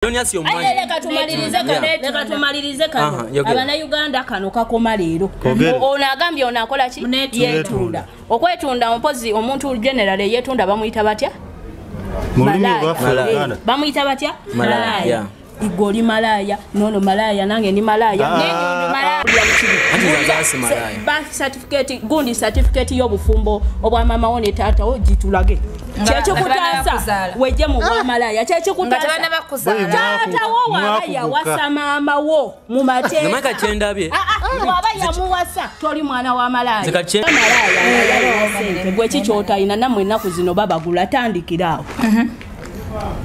Leka tumalirize kano. Abana Uganda kano kakoma leero. Ono agambye ono akola ki? Yetunda. Okwetunda mpozi omuntu general yetunda bamuyita batya? Malaya. Bamuyita batya? Malaya. Igoli malaya, nono malaya, nange ni malaya. Malaya. Birth certificate, gundi certificate y'obufumbo obwa mama wone tata ogitulage. Checho kutasa weje mu bwa malaya. Checho kutasa tata wo wabaya wasa mama wo mu mateka. Namaka chenda bye. Wabaya mu wasa toli mwana wa malaya. Malaya. Gwe chichota ina namwe naku zino baba gula tandikirawo.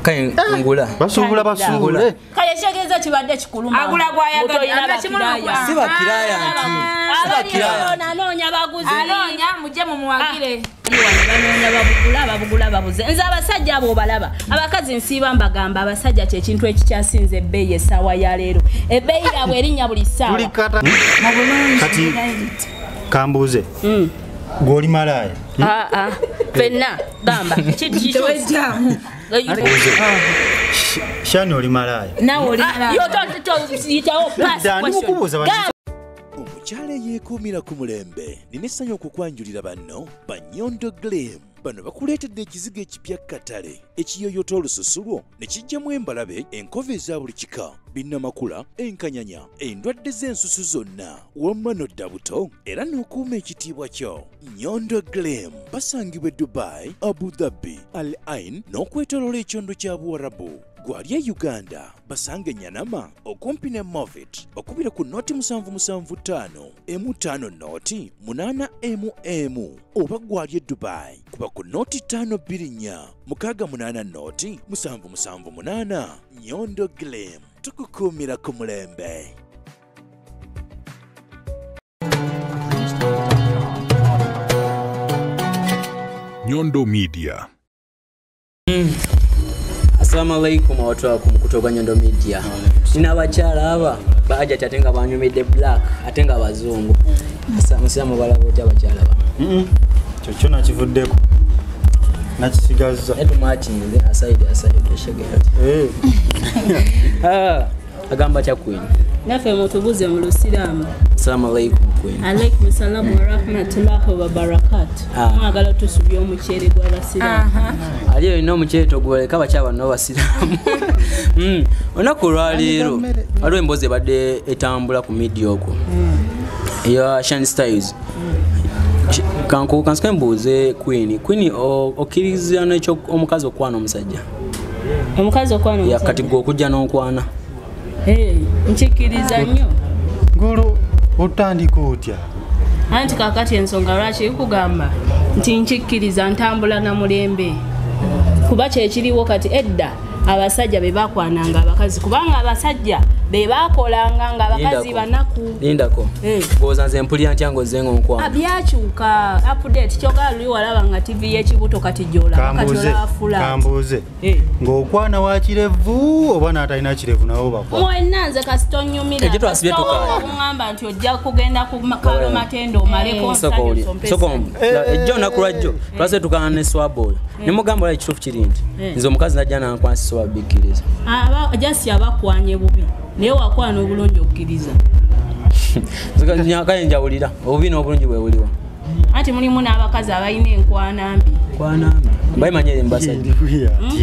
Kaya ngula basungula kaya shegeza kibadde kikuluma agula gwayagala siba kiraya abakiraya nanonya baguzi alonya muje mu muwagire banonya babugula babuze nza abasajja abo balaba abakazi nsiba mbagamba abasajja kye kintu ekikyasinze ebbeyi esawa ya leero ebbeyi yabwe erinnya buli ssaawa kati kambuze goli malaya fenna gamba kitowejamu shani oli malaya nawe oli yitawo pass omukyala yeekuumira ku mulembe nina essanyu okukwanjulira banno Banyondo Glam bano bakuleetedde ekizigo ekipya katale ekiyoyota olususu lwo ne kijjamu embalabe enkova eza buli kika binnamakula enkanyanya endwadde z'ensusu zonna wamma n'odda buto era n'okuuma ekitiibwa kyo. Nyondo Glam basangibwa Dubai, Abu Dhabi, Al Ain n'okwetooloola ekyondo kya Buwarabu. Gwali e Uganda basange Nyanama okumpi ne Movit okubira ku noti 775 M5 noti 8 oba gwali e Dubai kuba ku noti 524 680 noti 778. Nyondo Glam tukukuumira ku mulembe. Nyondo Media. Assalamu alaikum watu wako kutoka Nyondo Media. Nina abakyala aba baja tatenga banyumide black atenga bazungu. Musama balabo abakyala aba. Chocho nakivuddeko. Nakisigaza. Etu matching aside shegera. Agamba cha kwini. Nafe mutubuze mu Lusiramu. Assalamu alaikum kwini. Alaikum salaam wa rahmatullahi wa barakatuh. Mwagala tusubye omukyere gwa Basiramu. Aliyo ino omukyere togoleka bakyaba no Basiramu. Onakulwaliro. Aliwo emboze badde etambula ku media okwo. Ya Shine Styles. Kanske mbuze Queen okiriza n'ekyo omukazi okwana omusajja. Omukazi okwana omusajja. Ya kati go kujja n'okwana. Nchikiriza nnyo. Ngulu otandika otya? Anti kakati ensonga lwaki kugamba nti nchikiriza ntambula na mulembe. Kuba kye kiriwo kati edda abasajja be bakwananga abakazi kubanga abasajja be bakolanga nga abakazi banaku. Lindako. Goza nze mpulira ntyango zengo nkwana. Abyakyuka update kyoga luli walaba nga TV y'ekibuto kati jola kati afula. Kambuze. Ng'okwana wa kirevu oba n'atalina kirevu nawo bakwa. Mwenanze kasitonyumira. Ekyo twasibye tukaya. Ngamba nti ojja kugenda ku makalo matendo omaleko Soko ejjo nakulajjo. Twase tukana ne Swaboy. Nimugamba la kitufu kirindi. Nzo mukazi najja nankwasi Swabikiriza. Jasi abakwanye bubi. Naye wakwana obulungi okkiriza. Zika nyaka enjawulira. Obubino obulungi bwe buliwa. Ati mulimu n'abakazi abalina enkwana mbi. Kwana mbi. Bayimanye embasajja.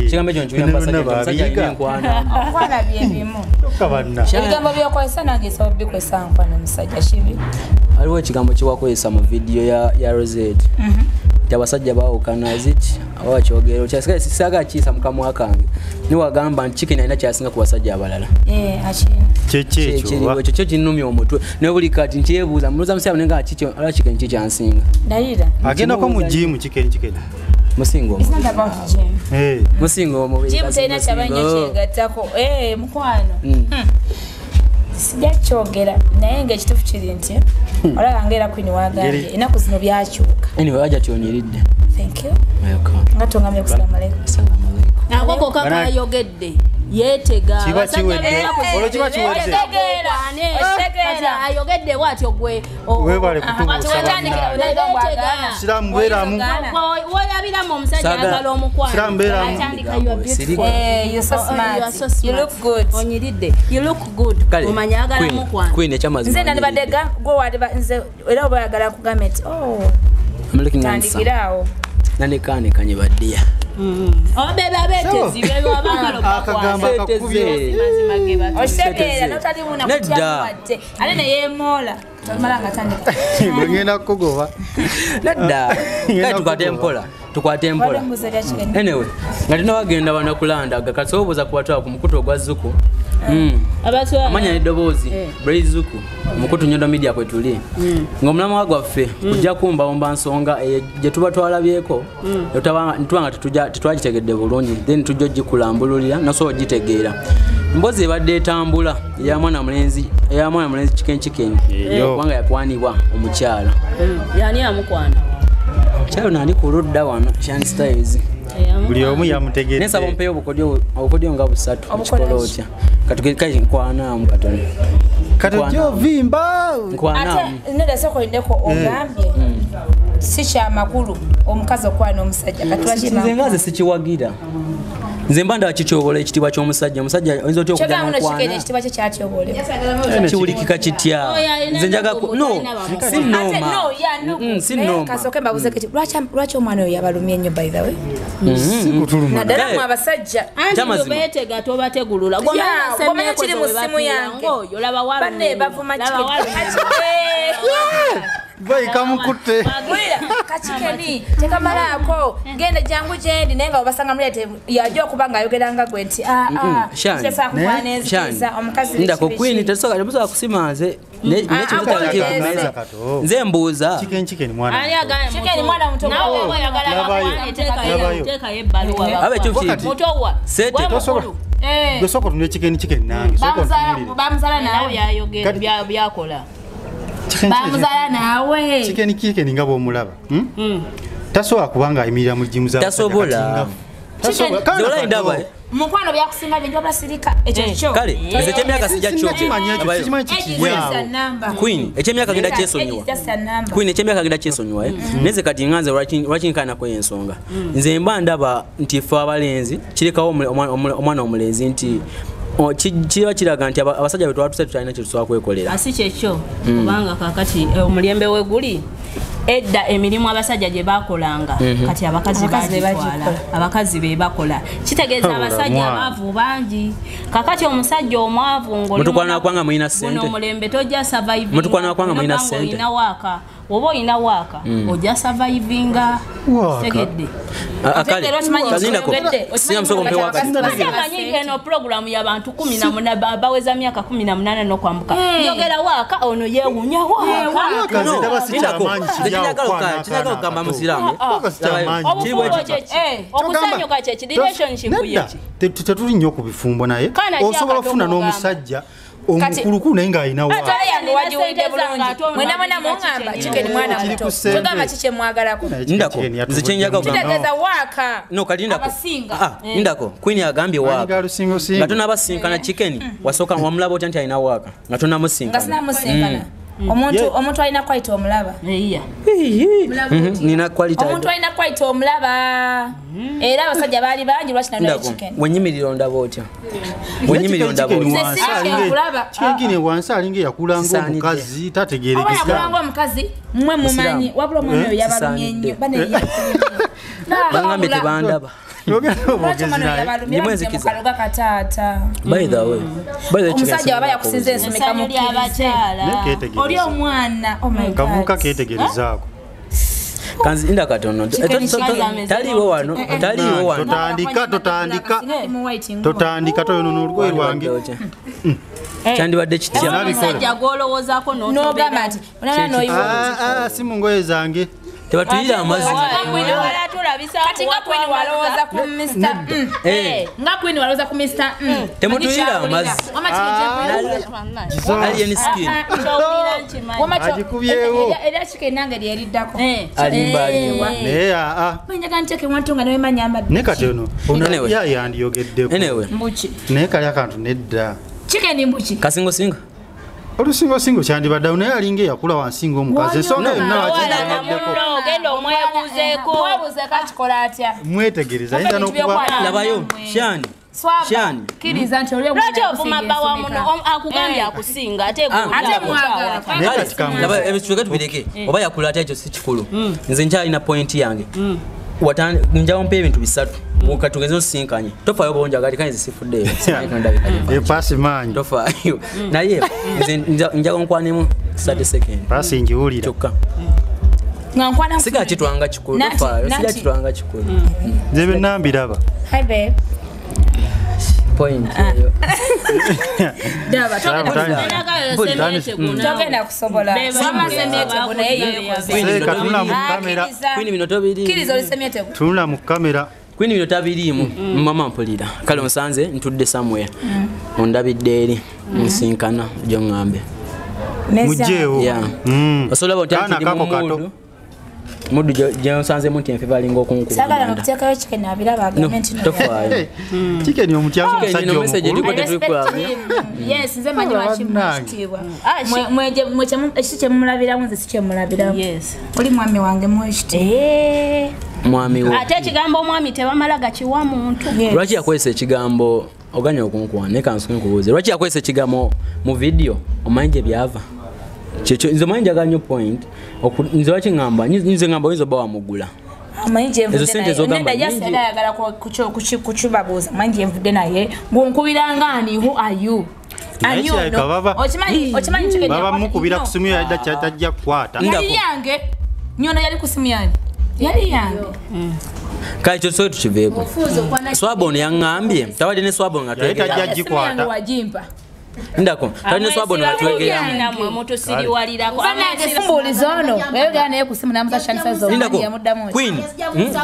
Kigambo kyo nkyuya embasajja omusajja alina enkwana. Okwana byebimu. Tokabanna. Ebigambo byokozesa nange sababu bikozesa nkwana omusajja kibi. Aliwo ekigambo kiwakozesa mu video ya Rosette. Abasajja baawukana ziti abakyogero kyasaga kisa mukamwa kange niwagamba nti chicken alina kyasinga ku basajja abalala kyekyo ekyo kinumya omutwe ne buli kati nkyebuuza muluza musaba nenga kikyo ala chicken kikyansinga ndayira agenda ko mu gym chicken musingo it's not about gym musingo omubiri gym tayina kyabanya kyegattako mukwano sijakyogera naye ng'ekituufu kiri nti olaba ng'era Queen wagambye ennaku zino byakyuka. Anyway wajja kyonyiridde. Thank you. Welcome. Nga tungamye ku salamu alaikum. Assalamu alaikum. Akoko kakayogedde Yetega Kiba kiwedde. Olwo kiba kiwedde. ayogedde bwatyo gwe Webale kutubuusa Siramu beeramu. woyabiramu omusajja ayagala omukwano Siramu beeramu. atandika you are beautiful. You're so smart. You are so smart. You look good. Onyiridde you look good Kale, omanya ayagala mukwano Queen ekyamazima. Nze nandibadde gwe waliba nze era oba oyagala kugamba nti I'm looking handsome. tandikiraawo Nanekaanekanye baddiya. obebe abeetezi Akagamba akakubye. okitegeera notali buna Nedda. kutyamuwadde ate neyeemoola tomala nga tandika Gwe ngenda kugoba. Nedda. Kale tukwate empola. embuzo lya kigeni Anyway, nga tunawagenda wanakulanda gakasoboza kuwatwala ku mukutu ogwa Zuku. Amanya n'eddoboozi Blaze Zuku mukutu Nyondo Media kwe tuli ng'omulamwa gwaffe kujja kumbawomba nsonga gye tuba twalabyeko ntwanga tetwagitegedde bulungi then tujja ogikulambululira nasobola ogitegeera mbozi ebadde etambula eya mwana mulenzi Chicken kubanga yakwanibwa omukyala yani amukwana omukyala nani ku ludda wano Shani Styles Buli omu yamutegedde. Nesaba mpeyo obukodyo nga busatu kikola otya katugekaye nkwanaamu katoni Katojo vimba. nkwanaamu ate neda sokolindeko ogambye si kyamakulu omukazi okwana omusajja nze katulakima ngaze sikiwagira nze mba ndakityobola ekitiibwa ky'omusajja omusajja oyinza otya kyogamu okuddamu nokigenda nkwana ekitiibwa kye kyatyobolebwa kiwulikika kitya nze njaga sinnooma kasooke mbabuze kati lwaki omwana oyo yabalumya ennyo by the way naddala mu abasajja anti beetega tobategulula gomanya kiri mu ssimu yange banne bavuma Boy kamukutte. kachikeni tekamalaako genda jangu gyendi naye nga obasanga mulete yajja okuba ng'ayogeranga gwe nti ndako Queen tesobola kusimanze nze mbuuza Chicken mwana. mwana muto abe ekyo kiti sete Gwe soko tunye chicken nange. Soko tunulire. bamuzala nawe yayogera byakola bamuzala nawe Chicken nga bw'omulaba. Tasobola kubanga ayimirira mu jimu za. tasobola zola ndaba mukwano byakusinga bye njoba sirika ekyo kyo kale eze ekyemyaka sijja kyoke Queen ekyemyaka genda kyesonyiwa Queen ekyemyaka genda kyesonyiwa neze kati nganze lwaki nkanako y'ensonga nze mba ndaba nti ife abalenzi kirekawo omwana omulenzi nti kiba kiraga nti abasajja be twatuse tutalina kye tusobola kwekolera asi kyekyo kubanga kakati omulembe we guli edda emirimu abasajja gye bakolanga kati abakazi abakazi be bakola kitegeeza abasajja abaavu bangi kakati omusajja omwavu mutukwana kwanga mulina ssente omulembe tojja survive mutukwana kwanga mulina ssente oba olina waaka ojja survivinga tegedde amanyi eno programu y'abantu 14 baweza myaka 18 n'okwambuka yogera waaka ono yeewunya waaka kinagamba musiramu okusanyuka kyeki relationship yeki tetuli nnyo ku bifumbo naye osobola okufuna n'omusajja omukuluku naye ng'alina waaka mwena muŋŋamba Chicken mwana muto togamba kiki emwagalako nze kyenjaga kitegeeza waaka ndako Queen agambye waaka nga tonabasinkana Chicken wasooka wamulaba otya nti alina waaka nga tonamusinkana omuntu alina kwayita omulaba nina quality omuntu alina kwayita omulaba era abasajja baali bangi lwaki nanone Chicken wenyimirira ondaba otya wenyimirira ondaba otya Chicken wansi alinga eyakulanga omukazi tategeerekeka yakulanga omukazi mmwe mumanyi wabula omwana oyo yabalumye nnyo bangambye tebandaba omusajja waba yakusinza ensomeka oli omwana kavubuka ketegerezaako kanzinda katono taliwo wano totandika toyonoona olugoye lwange kyandibadde kitya si mu ngoye zange tebatuyira amazzi kati nga Queen walowooza ku Mr. Nga Queen walowooza ku Mr. Temutuyira amazi. Alien skin. Agikubyewo. Era chicken nange lyeriddako. Alimbaaliwa. Manyaga ncheke wantu nga nawe manya amadde. Ne kati ono. Ono yandiyogeddeko. Mbuki. Naye kali akantu nedda. Chicken mbuki. Kasingo singo. Olusingo kyandibadde naye alinga eyakulwa wansinga omukazi ensonga yonna wakinaddeko ogenda omwebuuzeeko akikola atya mwetegereza ayinza n'okuba labayo Shani kiriza nti olyo lwaki ovuma bbawa muno akugambye akusinga ate laba ebituuka tubireke oba yakula ate ekyo si kikulu nze nkyalina pointi yange njawo mpa ebintu bisatu ukatugeze osinkanye tofaayo bonja gali kanye zisifuddeyo epasi maanyi tofaayo naye njawo nkwanemu 30 seconds pasi njiwulira kyokka siga kitwanga kikulu tofaayo siga kitwanga kikulu nze byonna mbiraba hi babe point daba togenda kusobola tunula mu kamera kiriza olisemyete tunula mu kamera Queen minota 2 mama mpulira kale onsanze ntudde somewhere ondabidde eri nsinkana jo ngambe mujeewo osobola otya mudu je onsanze munti enfeval ngo kunku sagala nokuteekayo chicken abiraba agamente tofaayo chicken omutyamu musajja omukulu yes nze manyi wakimutibwa ekiki kyemulabiramu nze si kyemulabiramu oli mwami wange mwekiti mwami wo ate ekigambo omwami tebamala gakiwa muntu lwaki yakwesa ekigambo oganya okunkwana ne kansu nkubuuze lwaki yakwesa ekigambo mu video omanje byava kyekyo nze manyi njagala point nze lwaki ngamba nze ngamba oyinza oba wamugula ezo sente zogamba ayagala kukibabuuza manyi envudde naye ngunkubiranga ani who are you okimanyi baba mukubira ku simu yadda kyatajja kukwata yali yange nyono yali ku simu yange yali yange kale kyo soyo tukiveeko swabon yaŋŋambye tawadde ne swabon nga tajja gikwata ndako tawadi ne swabon nga twegerera mbuuliza ono wayogera naye ku simu namuza shanisa zomuddamu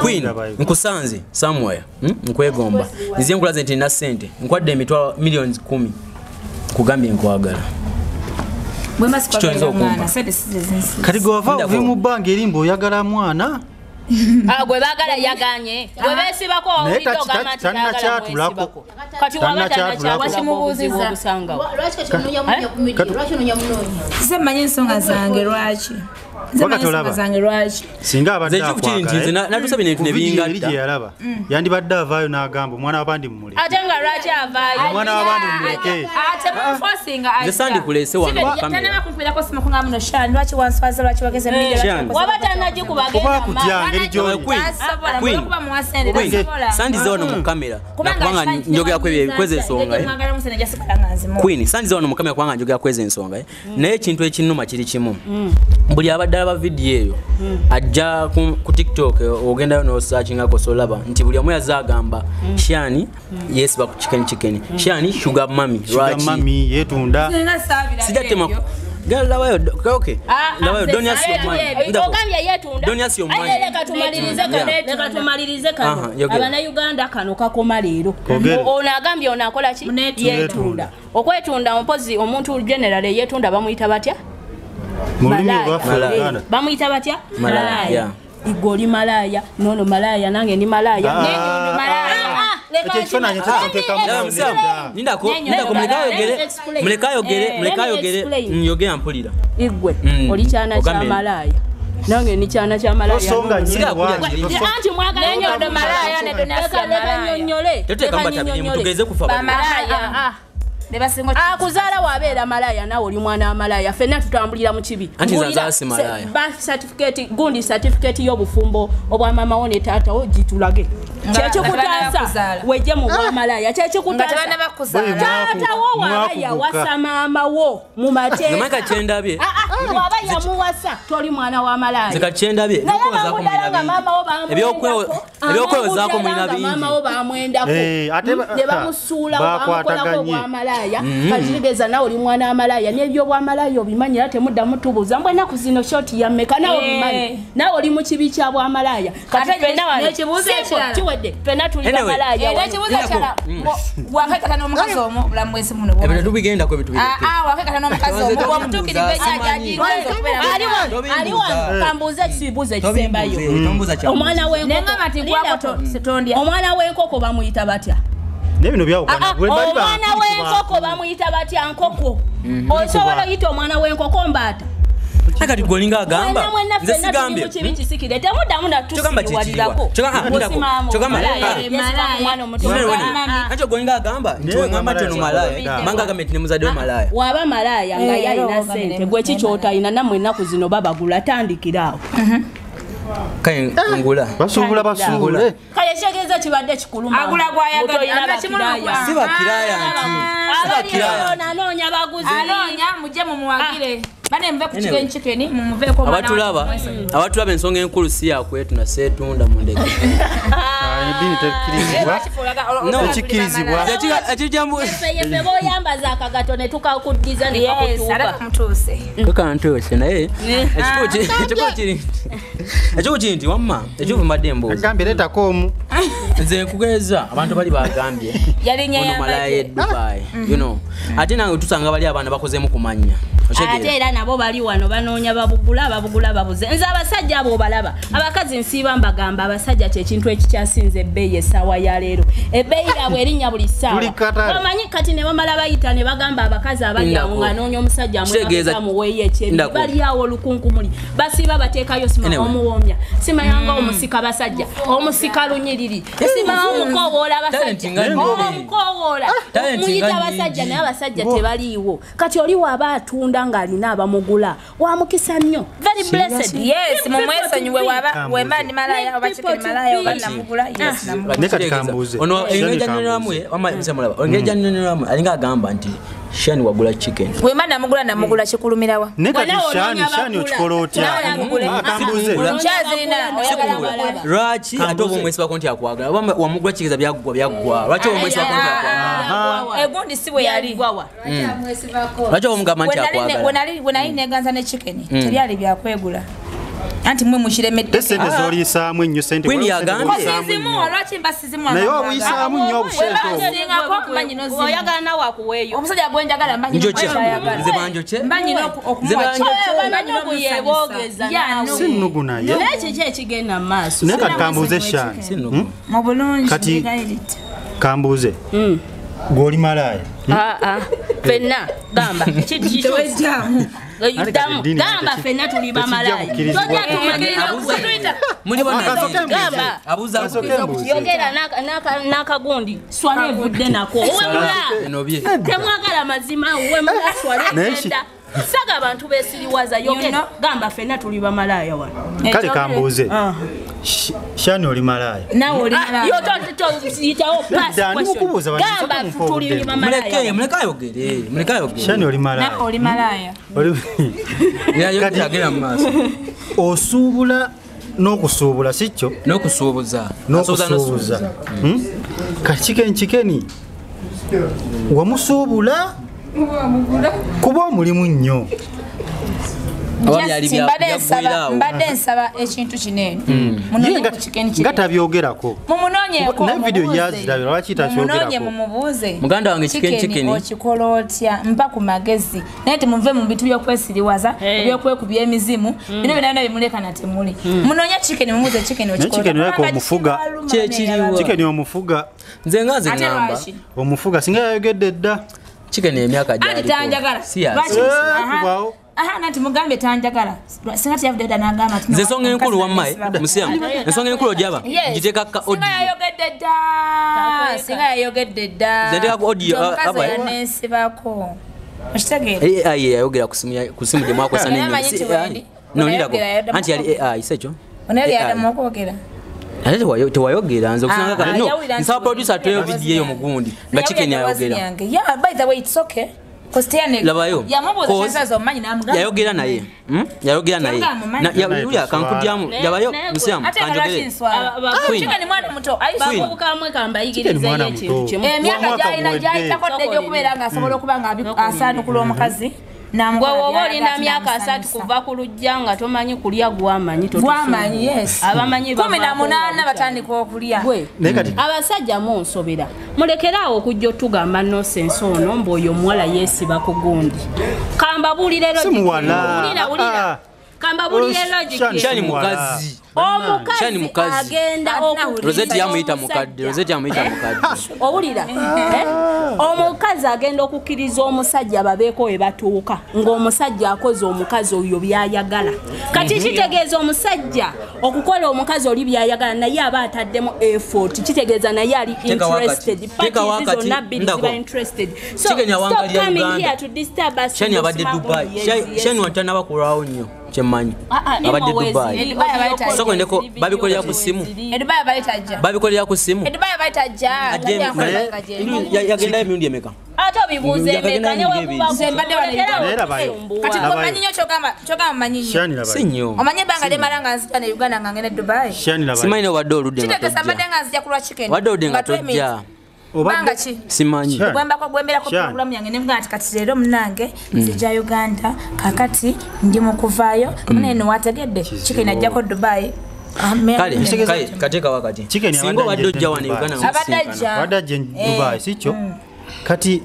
Queen nkusanze somewhere nkwegomba nziye nkulaze nti nina ssente nkwadde emitwalo millions 10 kugambye nkwagala kati gwe wava ovi mu bbanga erimba oyagala mwana gwe baagala yaganye gwe beesibako tannakyatulako kati waba tannakyatulakimubuuziza obusangawo manyi ensonga zange lwaki singa abadde akwagala yandibadde avaayo n'agamba omwana wabandi mumule ate nga lwaki avaayo omwana wabandi mumuleke sandikuleese waba tannagikubagenda sandize wano mu kamera nakubanga njogerako kweza ensonga Queen sandize wano mu kamera kubanga njogerako kweza ensonga naye ekintu ekinnuma kiri kimu buli abadde alaba vidiyo eyo ajja ku TikTok ogendayo n'osearchingako solaba nti buli omu yazze agamba Shani yesiba ku chicken Shani sugar mami yeetunda sijatema labayo okay labayo don't ask your mind ogambye yeetunda don't ask your mind leka tumalirize kano abannayuganda kano kakoma leero ono agambye ono akola ki yeetunda okwetunda mpozi omuntu general yeetunda bamuyita batya bamuyita batya malaya igoli malaya nono malaya nange ni malaya mulekayogere nyogera mpulira igwe oli kyana kya malaya nange ni kyana kya malaya anti mwagala nyondo malaya ne donasi malaya tugeze kufa malaya akuzaala wabeera malaya nawe oli mwana wa malaya fenna tutambulira mu kibi gundi certificate y'obufumbo obwa mama wo ne taata wo gitulage kyekikutaasa wejje mu bwa malaya kyekikutaasa taata wo waaba yawasa maama wo mu mateeka Waba yamuwasa toli mwana wa malaya. Zikachenda bye. Nokoza ko mulina mama wo ebyokweza ko mulina bingi. Mama wo bamwenda ko. Ate ne bamusula bamukolako bwa malaya. Kajigeza nawe oli mwana wa malaya. Nebyo bwa malaya obimanyira temudda mutubuza mbwe naku zino shoti ya meka nawe obimanyi. Nawe oli mu kibi kya bwa malaya. Kati fena wano. Ekibuzo ekirala. Kiwedde. Fena tuli bwa malaya. Era ekibuzo ekirala. Wakakata n'omukazi omu bulambwesi muno. Ebyo tubigenda ko bitubigenda. Wakakata n'omukazi omu. Wamutukiri bejaji. Aliwa kambuza kibuzo ekisembayo. Omwana w'enkoko gwako sitondya. Omwana w'enkoko bamuyita batya? Nebino byawukana. Omwana w'enkoko bamuyita batya nkoko? Osobola oyita omwana w'enkoko mbaata? Akati golinga agamba. Nze sigambye. Kibikisikire. Temuddamu natusibiwadirako. Ancho golinga agamba. Ntiwe ngamba tono malaya. Manga agambe ne muzadde malaya. Waba malaya nga yalina sente. Gwe kikyota ina namwe ennaku zino babagula tandikirawo. Kaya ngula. Basubula. Kaya kyegeza kibadde kikuluma. Agula gwayagala. Siba kiraya nti. Nanoonya baguzi. Anoonya mujje mumuwagire. Bane mve ku chicken mumuveko mwana. Abatulaba ensonga enkulu si yakwetu na setunda mu ndege. Dini tekirizibwa. No tekirizibwa. Ekijambo. Yeffe boyambaza akagato ne tukakuddiza ne kakutuuka. Mutuse. Tukantose naye. Ekiko kinti wamma. Ekiko madembo. Agambye leta komu. Nze nkugeza abantu bali bagambye. Yalinnya ya Malaye Dubai. You know. Ate nange tusanga bali abana bakozemu kumanya. Ate era nabo bali wano banoonya babugula babuze. Nze abasajja abo balaba. Abakazi nsiba mbagamba abasajja kye kintu ekikyasinze ebbeeyi essaawa ya leero. Ebbeeyi yaabwe erinnya buli ssaawa. Bamanyi kati ne bamala bayita ne bagamba abakazi abali awo ng'anoonya omusajja amweka muweeyi ekyebi. Bali awo olukunkumuli. Basiba bateekayo sima omuwoomya. Sima yanga omusika basajja. Omusika lunyiriri. Sima omukoowola abasajja. Omukoowola. Muyita abasajja naye abasajja tebaliiwo. Kati oli waaba atunda ng'alina abamugula wamukisa nnyo. Very blessed. Yes, mumwesonyiwe wemba ndi malaya oba chicken malaya oba namugula. Yes, namugula. Nekati kambuze. Ono engeja nneramwe wama msemulaba. Engeja nneramwe alinga agamba nti Shani wagula chicken. Wemba namugula kikulumirawa. Nekati Shani okikolotya. Kambuze. Nchazina oyagala. Rachi atobo mwesi bakonti akwagala. Wamugula chikiza byagwa. Rachi omwesi bakonti akwagala. Egundi siwe yali gwawa. Rachi omugamba nti akwagala. Wenali neganza ne chicken. Teryali byakwegula. Anti mwe mushiremedde. Sente zoliyisaamu ennyo sente. Kwini yagambye. Sizimu olwaki mbasizimu. Naye obuyisaamu nnyo obusente. Oyagala nawe akuweeyo. Omusajja gwenjagala mbanyi n'okukyayagala. Nze banjoche. Mbanyi n'okuyeboogeza. Sinnugu naye. N'ekyo ki ekigenda mu maaso. Naye kati kambuuze Shani. Mu bulungi. Kati kambuuze. Gw'oli malaya. Fenna gamba. Gamba fenna tuli bamalaya. Tojja tumagira kutwita. Gamba. Abuza yogera n'akagundi swale evudde nako. enobye. Temwagala mazima we mula swale evudde. Saga abantu besiriwaza yogera. Gamba fenna tuli bamalaya wano. Kale kambuuze. Shani oli malaya. Nawe oli malaya. Yo yitawo pass question. Gamba tuli bamalaya. Muleka ayogere. Shani oli malaya. Nawe oli malaya. Yagera mu maaso. Osuubula n'okusuubula sikyo? N'okusuubuza. Kati chicken wamusuubula kuba omulimu nnyo. Mbadde nsaba ekintu kinene. Nga tabyogerako. Mumunoonyeeko. Ne video yazirabira lwaki takyogerako. Mumunoonye mumubuuze. Muganda wange chicken. Okikola otya mpa ku magezi. Naye temuve mu bintu by'okwesiriwaza, by'okwekubya emizimu. Bino byonna bimuleka na temuli. Munoonye chicken mumubuuze chicken okikola. Chicken weko omufuga. Kyekiriwo. Chicken omufuga. Nze ngaze ngamba. Omufuga singa yayogedde dda. Chicken emyaka gyali. Ati tanjagala. Waaw. Nati mugambe tanjagala. Singa tyavudde dda n'agamba ati. Nze ensonga enkulu wammaye musiyamu. Ensonga enkulu ogyaba. Giteeka ka audio. Singa yayogedde dda. Nze nteeka ku audio aba. Yanesibako. Okitegeera? AI yayogera ku simu gye mwakozesa n'ennyonyi. Nonirako. Anti yali AI sekyo. Onali adamu okwogera. Ate tewayogera nze okusanga kale no nsaba producer atoyo video eyo mugundi nga chicken yayogera. Yeah, by the way it's okay. Kostiane labayo yamubuza sasa omanyi namugamba yayogera naye yayogera naye ya kankudyamu labayo msiamu kanjogere chicken mwana muto babu kamwe kamba igiriza yekintu kimu emyaka jaina takodde okubeera nga asobola okuba nga asaanukula omukazi Gwa olina myaka 3 kuva ku lujja nga tomanyi kulya gwamanyi gwamanyi yes abamanyi 18 batandika okulya abasajja mu nsobera mulekerawo okujja otugamba nonsense ono mboyo muwala yesiba ku gundi kamba bulire logic ulira kamba bulire logic shani mukazi omukazi agenda Rosette yamuyita mukadde owulira omukazi agenda okukkiriza omusajja babeeko we batuuka ng'omusajja akoze omukazi oyo byayagala kati kitegeeza omusajja okukola omukazi oli byayagala naye aba ataddemu effort kitegeeza naye ali interested stop coming here to disturb us shani abadde Dubai shani watanaba kulwawo nnyo chemanyi abadde Dubai soko ndeko babikolera ku simu Dubai abayitaja babikolera ku simu Dubai abayitaja yagenda emirundi emeka ate obibuuze emeka ne webubaze mbadde kati omanyi nnyo kyogamba manyi nnyo sinyo omanye banga lemalanga nzija ne Uganda nga ngene Dubai simanyi ne wadde oludde nga kitegesa mbadde nga nzija kulwa chicken wadde oludde nga tojja obanga ki simanyi gwembera ko program yange ne mugati kati lero mnange nzija Uganda kakati ndi mu kuvaayo nene wategedde chicken ajja ko Dubai kale kateka wakati singo wadde ojja wano Uganda abadde Dubai sicho kati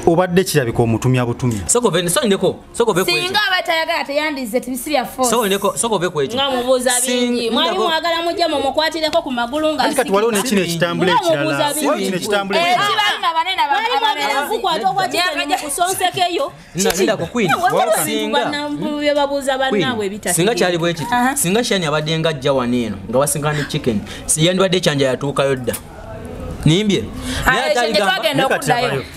obadde kirabika omutumya butumya soko be singa abatayagala teyandize tibisibya force soko be kwecho ngamubuza bingi mwali mwagala mujja mu mukwatireko ku magulu nga kati waliwo nekino ekitambula ekirala kino ekitambula ekirala banene kukwata okwatira kusonsekeyo nda ku queen singa babuza bannaabwe bitasi singa kyali bwe kiti singa shani abadde nga ajja waneeno nga wasingana chicken yandibadde kyanja yatuukayo dda nimbye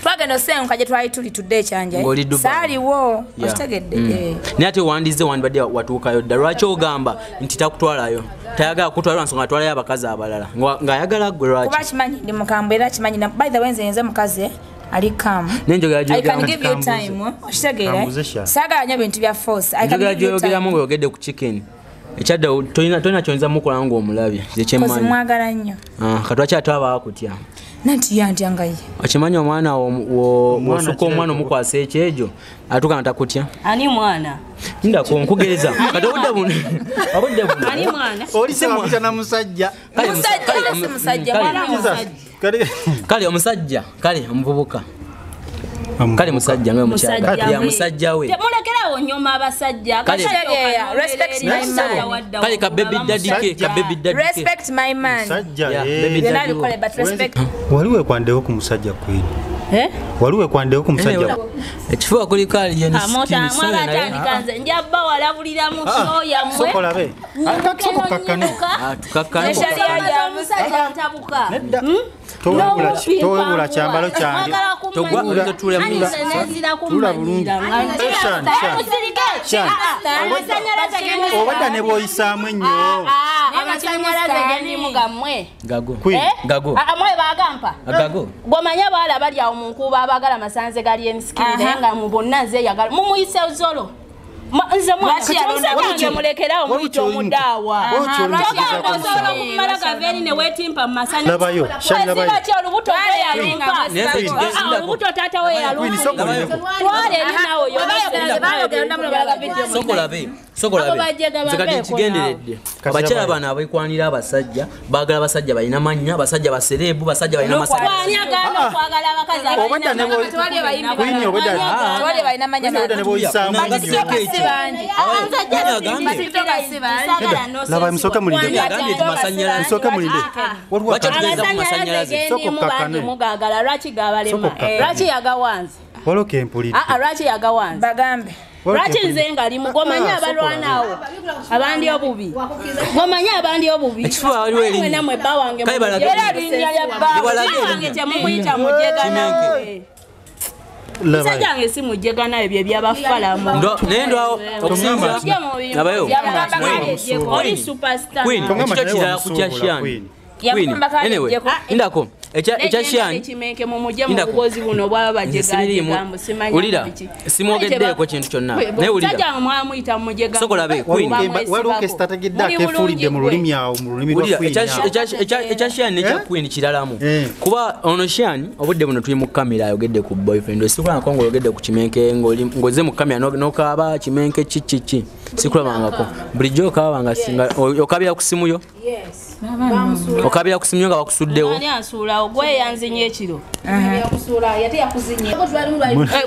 twagenda senka gye twali tuli tudde ekyanja saaliwo okitegedde naye ate wandize wandibadde watuukayo dda lwaki ogamba nti takutwalayo tayagala kutwala nsonga atwalayo abakazi abalala ng'ayagala gwe lwaki kuba kimanyi ndi mukambwe era kimanyi by the way nze mukazi ali calm I can give you time okitegere saagala nnyo bintu bya force I can give you time ng'oyogedde ku chicken ekyadda tolina kyonza mukola ng'omulabye kyekyemanyi mwagala nnyo katwaki atwaba kutya nanti yantya ngaye okimanyi omwana wosuka omwana omukwasa ekyejo atuuka ntakutya ani mwana ndako nkugereza kati obudde buno ani mwana olisemwita na musajja kale omusajja kale omuvubuka kale musajja nga omukyala musajja we temulekerawo nyoma abasajja respect my man kale ka baby daddy respect my man waliwe kwandewo ku musajja kwini waliwe kwandewo ku musajja ekifuba kuli kali yeni amota mwana atandika njabba walabulira mu soya mwe sokolabe soko kakkane tukakkane musajja ntabuka towebula kyambalo kyange tula bulungi obadda ne bwoyisaamu ennyo amwe bagampa gwomanya baala bali awo mu nkuba abagala masanze gali enisikiri naye nga mu bonna nze yagala mumuyise zolo nze mwange mulekerawo muyita omudaawa kumala gaveri ne weetimpa mu masanyaki olubuto olubuto taata we yalutwale erinawo yonzekati nkigenderedde abakyala bano abekwanira abasajja baagala abasajja balina mannya abasajja baserebu basajja balina laba musoke mulinde musoke mulinde mugagala lwaki gabalema lwaki yagawanze waloke empulidde lwaki yagawanze bagambe lwaki nze nga limu gomanya abalwanawo abandi obubi gomanya abandi obubi mwena mwebba wange era linnya lya bba wange temumuyita mujegana musajja wange si mujegana ebyo ebyabafalamu naye ndwawo okusinza abayo oli superstar ekito kirala kutya shani ndako ekyashani kimenke mu mujja mu bugozi buno bwaba bajegagambo simanyi ulira simwogeddeko kintu kyonna naye ulira sajja mwamuyita mujega sokola be queen waluke strategidda kefulidde mu lulimi awo mu lulimi lwa queen ekyashani ekya queen kiralamu kuba ono shani obudde buno tuli mu kamera ayogedde ku boyfriend sikula nkongo oyogedde ku kimenke ngoze mu kamera nokaba kimenke chichichi sikulabangako bulijjo okabanga singa okabira ku simu yo okabira ku simu yo nga bakusuddewo ani ansula ogwe yanzinye ekiro yakusula yate yakuzinye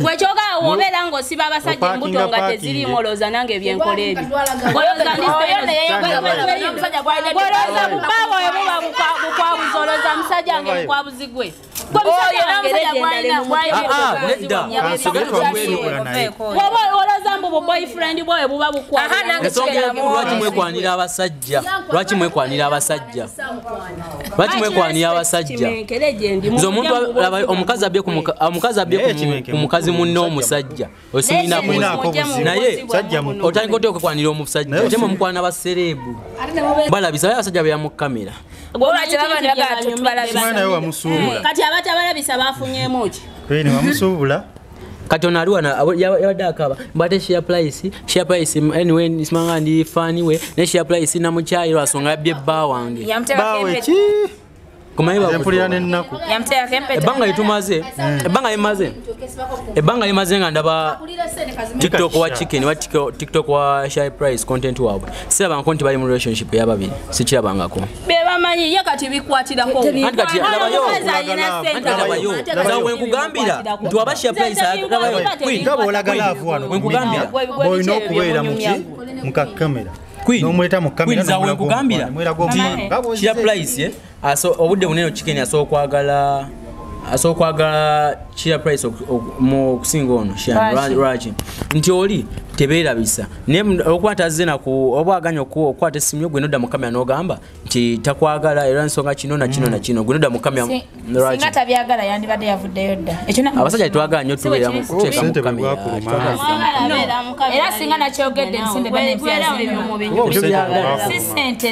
bwekyoga obeera ng'osiba abasajja embuto nga teziriimoloza nange ebyenkola ebi goloza bubaawo ebuba bukwabuzi olooza musajja nge bukwabuzi gwe olooza mbu buboyfriend bwoyo buba bukwalwaki mwekwanira abasajja lwaki mwekwanira abasajja lwaki mwekwanira abasajja nze omuntu omukazi abye ku mukazi munne omusajja osiminako naye otandika otya okwekwanira omusajja otema omukwana basereebu balabisa baye abasajja beya mu kamera kati abata balabisa bafunyemu ki wamusuubula kati ono ali wana yabadde akaba mbate share price anyway simanga ndi fani we ne share price namukyayi lwasonga yabbye bba wange bawe ki empulira n'ennaku ebbanga limaze nga ndaba tiktok wa chicken wa tiktok wa share price content waabwe sirabangako nti bali mu relationship y'ababiri sikirabangako bebamanyi ye kati bikwatirako wenkugambira nti waba share price nga bw'olagala avu wano wenkugambira bw'olina okubeera mu kakamera n'omuleta mu kamera wenkugambira share price obudde bunene chicken asookwagala chia price mu kusinga ono Raji nti oli tebeerabisa ne okwata azena ku obwaganya okwata essimu gwe nodda mu kamera n'ogamba nti takwagala era nsonga kino na kino gwe nodda mu kamera Raji singa tabyagala yandibadde yavuddeyo dda ekyo abasajja twagala nnyo tubeera mu kuteeka mu kamera era singa nakyogedde nsinde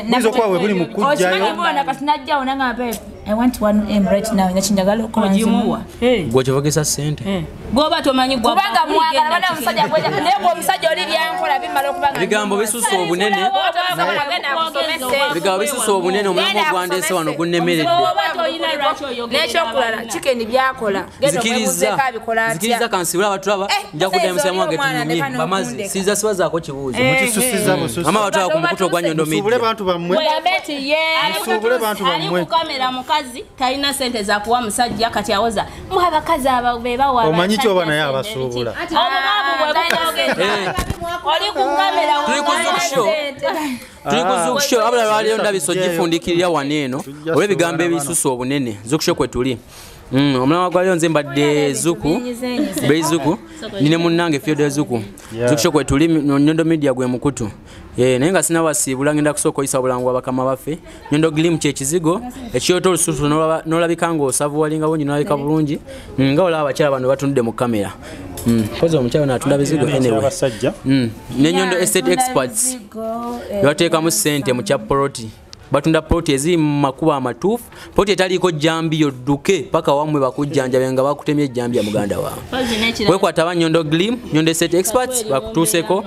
nizo kwawe buli mu kujjayo kati najjawo nangamba I want 1M right now nachindagala okulanzimuwa gwekivogesa sente goba tomanyi kubanga mwagala bana omusajja gweja nebo omusajja oli byankola bimala okubanga bigambo bisusa obunene bigambo bisusa obunene omulambo gwandese wano gunnemeredde n'ekyokulala chicken byakola zikiriza kansibula abatulaba nja kuddayo musamu wange tunyumye bamazi siza sibazaako kibuuzo mukisusiza bususi ama batwala ku mukutu ogwa Nyondo Media musubule bantu bammwe musubule bantu bammwe kamera mukazi talina sente za kuwa musajja kati awoza mu abakazi abo be bawa omanyi kyo bana ya basuubula oli ku kamera tuli ku zukusho abala lwaliyo ndabiso gifundikirira waneeno olw'ebigambo ebisusa obunene zukusho kwe tuli omulama gwaliyo nze mbadde zuku zuku nine munnange Field Zuku zukusho kwe tuli Nyondo Media gwe mukutu naye nga sinabasiibula ngenda kusooka oyisa bulangu abakama baffe Nyondo Glim kyekizigo ekiyota olususu n'olabika ng'osavu walinga bungi n'olabika bulungi nga olaba abakyala bano batunudde mu kamera kozi omukyala n'atunda bizigo anyway ne Nyondo Estate Experts bateekamu ssente mu kyapoloti batunda ploti eziri mu makubo amatuufu ploti etaliiko jambi yodduke paka wamwe bakujjanjabe nga bakutemye ejjambi ya muganda wawe wekwata ba Nyondo Glim Nyondo Estate Experts bakutuuseko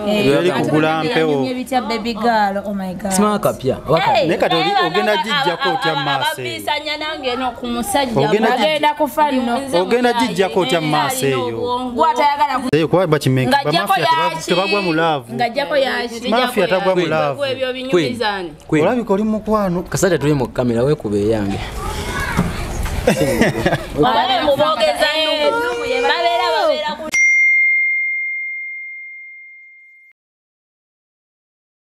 ebyo kugula mpewo simaka kapya nekati ogenda jijjako otya maaso ogenda jijjako otya maaso eyo kuba bakimenga bamafia tebagwa mu laavu mafia tagwa mu laavu olabika oli mukwano kasajja tuli mu kamera weekuba eyange mubogeza